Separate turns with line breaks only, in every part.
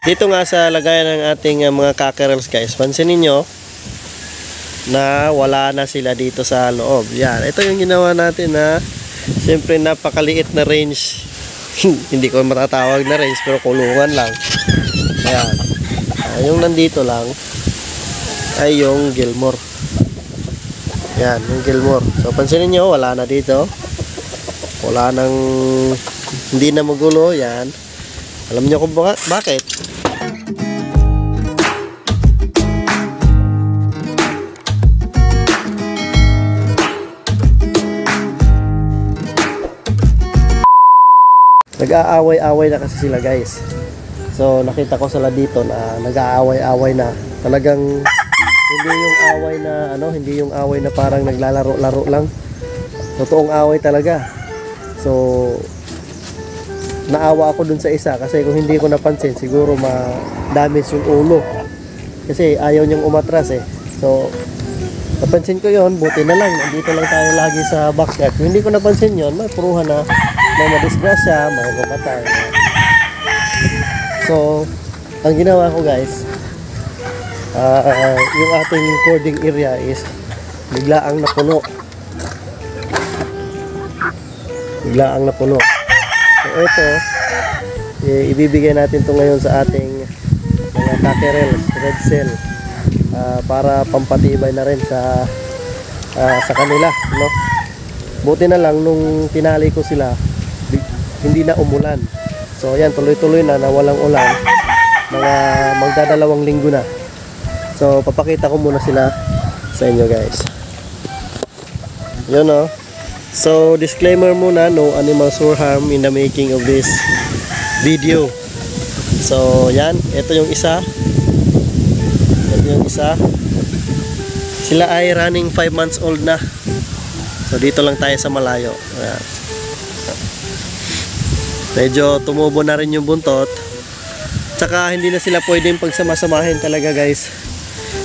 Dito nga sa lagayan ng ating mga cockerels guys, pansinin nyo na wala na sila dito sa loob. Yan, ito yung ginawa natin na siyempre napakaliit na range. Hindi ko matatawag na range pero kulungan lang. Ayan, yung nandito lang ay yung Gilmore. Yan, yung Gilmore. So pansinin nyo, wala na dito. Wala nang, hindi na magulo. Yan, alam nyo kung bakit. Nag-aaway-away na kasi sila guys. So nakita ko sila dito na nag-aaway-away na. Talagang hindi yung away na hindi yung away na parang naglalaro-laro lang. Totoong away talaga. So naawa ako dun sa isa kasi kung hindi ko napansin siguro ma-damage yung ulo. Kasi ayaw niyang umatras eh. So napansin ko yon, buti na lang nandito lang tayo lagi sa backyard. Kung hindi ko napansin yon, may puruhan na may madisgrasya, may mamatay. So ang ginawa ko guys, yung ating cording area is biglaang napuno. So ito, ibibigay natin to ngayon sa ating mga cockerels, red cell, para pampatibay na rin sa kanila, no? Buti na lang nung tinali ko sila, hindi na umulan. So ayan, tuloy-tuloy na walang ulan. Mga magdadalawang linggo na. So papakita ko muna sila sa inyo guys. Yun o. So disclaimer muna, no animals were harmed in the making of this video. So yan, ito yung isa. Sila ay running 5 months old na. So dito lang tayo sa malayo. Ayan. Medyo tumubo na rin yung buntot. Tsaka hindi na sila pwedeng pagsamasamahin talaga guys.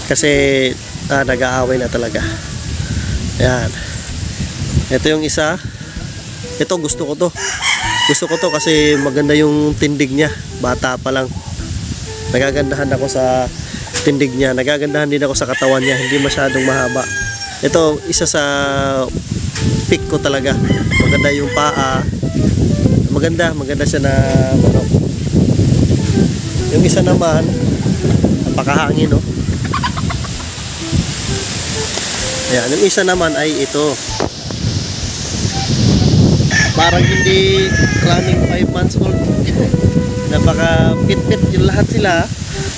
Kasi nag-aaway na talaga. Ayan. Ito yung isa. Ito gusto ko to. Gusto ko to kasi maganda yung tindig niya. Bata pa lang. Nagagandahan ako sa tindig niya. Nagagandahan din ako sa katawan niya. Hindi masyadong mahaba. Ito isa sa pick ko talaga. Maganda yung paa. Maganda siya na manok. Yung isa naman, napakahangin, no? Ayan, yung isa naman ay ito. Parang hindi running 5 months old. Napaka pit-pit yung lahat sila.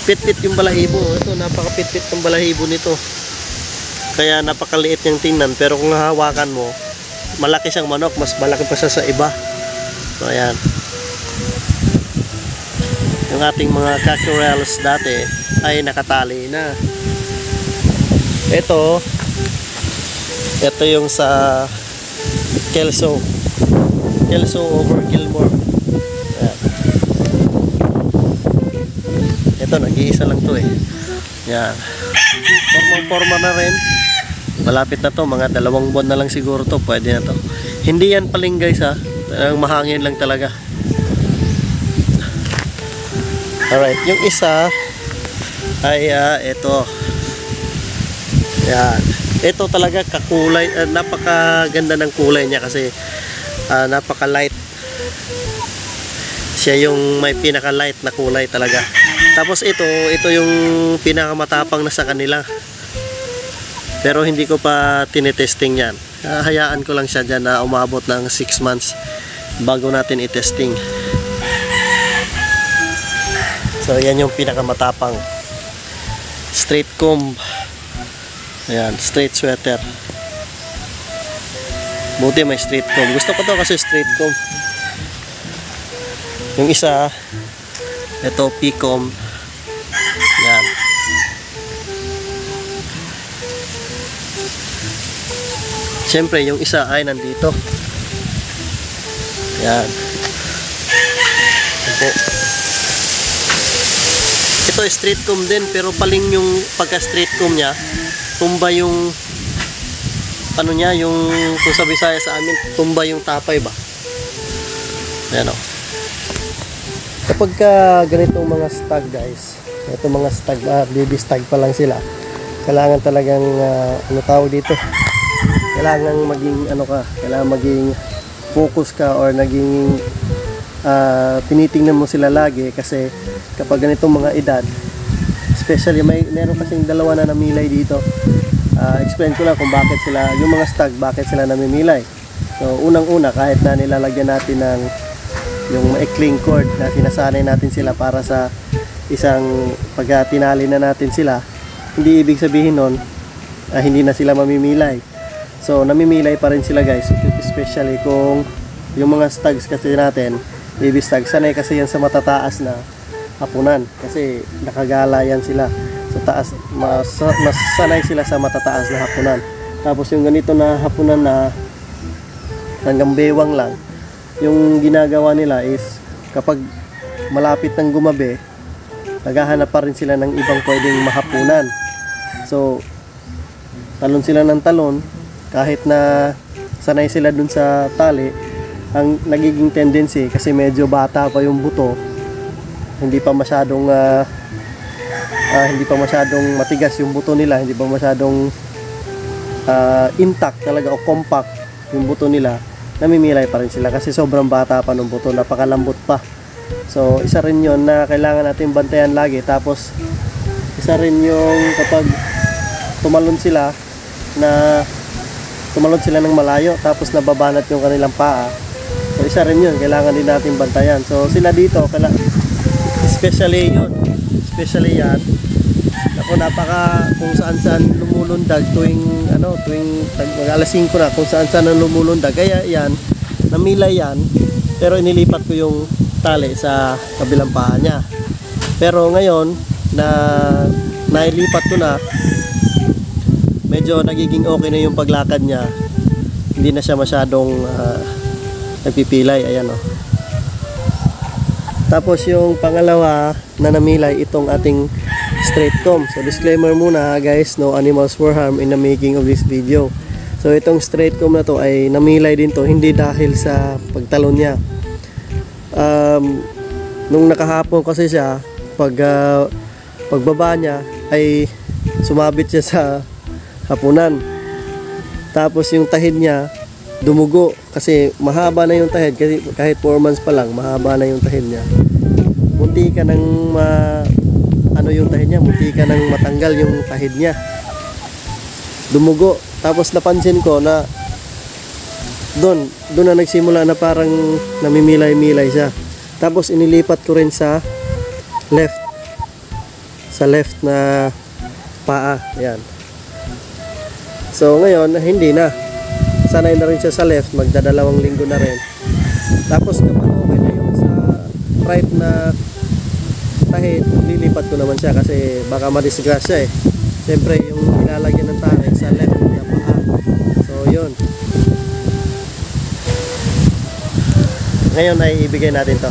Pit-pit yung balahibo. Ito, napaka pit-pit yung balahibo nito. Kaya napakaliit yung tingnan. Pero kung hahawakan mo, malaki siyang manok. Mas malaki pa siya sa iba. So ayan, yung ating mga cockerels dati ay nakatali na. Ito yung sa Kelso over Gilmore. Ayan. Ito nag-iisa lang to eh. Yan, formang-forma na rin. Malapit na to, mga 2 buwan na lang siguro to. Pwede na to. Hindi yan paling guys ha. Mahangin lang talaga. Alright, yung isa ay ito. Yan. Ito talaga kakulay, napakaganda ng kulay niya kasi napaka-light. Siya yung may pinaka-light na kulay talaga. Tapos ito yung pinakamatapang na sa kanila. Pero hindi ko pa tinetesting yan. Hayaan ko lang siya dyan na umabot ng 6 months bago natin i-testing. So yan yung pinakamatapang. Straight comb. Ayan, straight sweater. Buti may straight comb. Gusto ko to kasi straight comb. Yung isa, ito P-comb. Ayan. Siyempre yung isa ay nandito. Yan. Ito straight comb din pero paling yung pagka straight comb niya, tumba yung ano niya, yung kung sa Bisaya sa amin, tumba yung tapay ba. Ayan o. Kapag ganitong mga stag guys, itong mga stag, baby stag pa lang sila, kailangan talagang ano tawag dito, kailangan maging kailangan maging focus ka or naging tinitingnan mo sila lagi. Kasi kapag ganitong mga edad, especially meron kasing dalawa na namilay dito. Explain ko lang kung bakit sila, yung mga stag, bakit sila namimilay. So unang-una, kahit na nilalagyan natin ng yung maikling cord na sinasanay natin sila para sa isang pag tinali na natin sila, hindi ibig sabihin nun hindi na sila mamimilay. So namimilay pa rin sila guys, especially kung yung mga stags kasi natin, baby stag, sanay kasi yan sa matataas na hapunan kasi nakagala yan sila sa taas, mas sanay sila sa matataas na hapunan. Tapos yung ganito na hapunan na hanggang bewang lang, yung ginagawa nila is kapag malapit ng gumabi, naghahanap pa rin sila ng ibang pwedeng mahapunan. So talon sila ng talon kahit na sanay sila dun sa tali. Ang nagiging tendency, kasi medyo bata pa yung buto, hindi pa masyadong matigas yung buto nila, hindi pa masyadong intact talaga o compact yung buto nila, namimilay pa rin sila kasi sobrang bata pa ng buto, napakalambot pa. So isa rin yon na kailangan natin bantayan lagi. Tapos isa rin yung kapag tumalon sila ng malayo tapos nababanat yung kanilang paa. So isa rin yun, kailangan din natin bantayan. So sila dito, especially yan, ako kung saan lumulundag tuwing alas 5 na, kung saan lumulundag. Kaya yan, namilay yan, pero inilipat ko yung tali sa kabilang paa niya. Pero ngayon na nailipat ko na, medyo nagiging okay na yung paglakad niya, hindi na siya masyadong nagpipilay. Ayan o. Tapos yung pangalawa na namilay, itong ating straight comb. So disclaimer muna guys, no animals were harmed in the making of this video. So itong straight comb na to ay namilay din to, hindi dahil sa pagtalon niya. Nung nakahapon kasi siya, pagbaba niya ay sumabit siya sa hapunan. Tapos yung tahid niya dumugo kasi mahaba na yung tahid, kasi kahit 4 months pa lang mahaba na yung tahid niya. Munti ka nang yung tahid niya, munti ka nang matanggal yung tahid niya, dumugo. Tapos napansin ko na doon na nagsimula na parang namimilay-milay siya. Tapos inilipat ko rin sa left na paa. Ayan. So ngayon hindi na, sanay na rin siya sa left, magdadalawang linggo na rin. Tapos kapag okay na yung sa right na tahid, lilipat ko naman siya kasi baka madisgrasya eh. Siyempre yung ilalagyan ng tarik sa left na paa. So yun, ngayon ay ibigay natin to.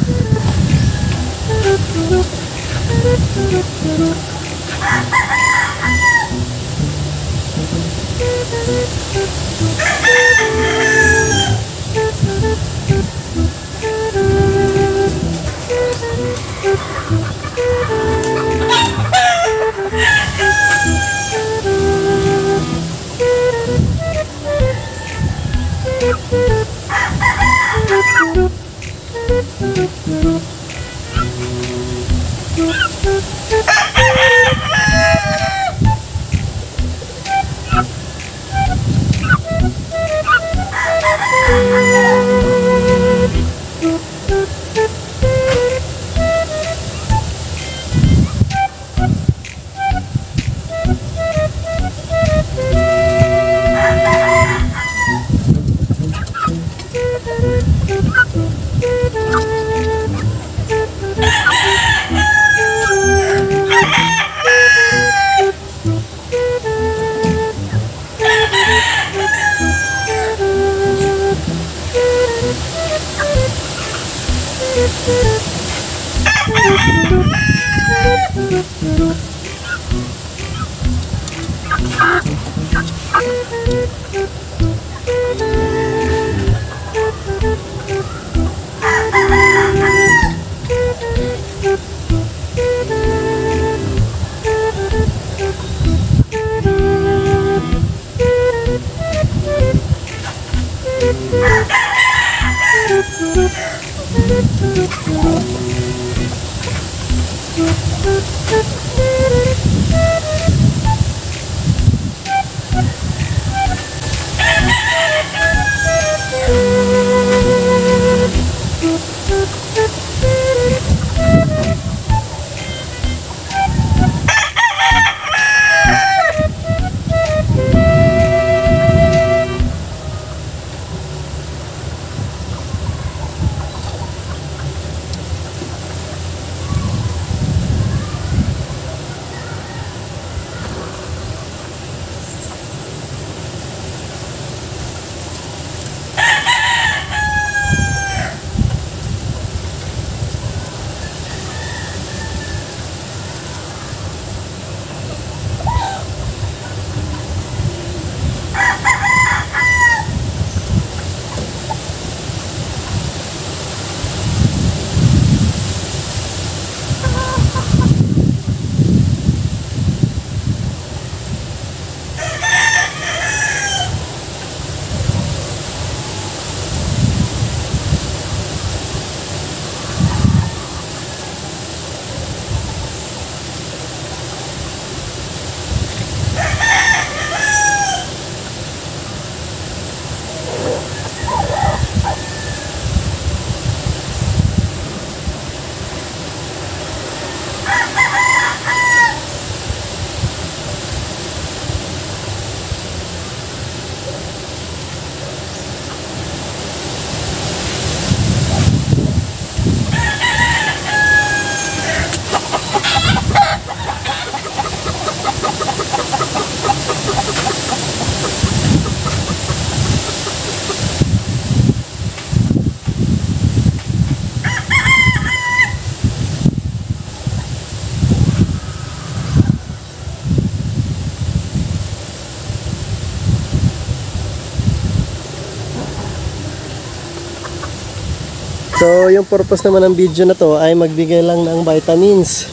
So, yung purpose naman ng video na to ay magbigay lang ng vitamins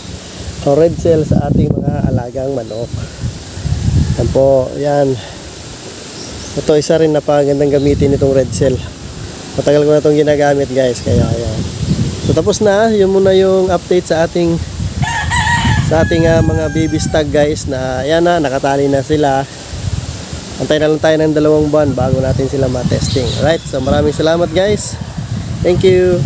o red cell sa ating mga alagang manok. Yan po, yan. Ito isa rin napakagandang gamitin itong red cell. Matagal ko na itong ginagamit guys, kaya yan. So, tapos na, yun muna yung update sa ating mga baby stag guys, na yan na, nakatali na sila. Antay na lang tayo ng 2 buwan bago natin sila matesting. Alright, so maraming salamat guys. Thank you.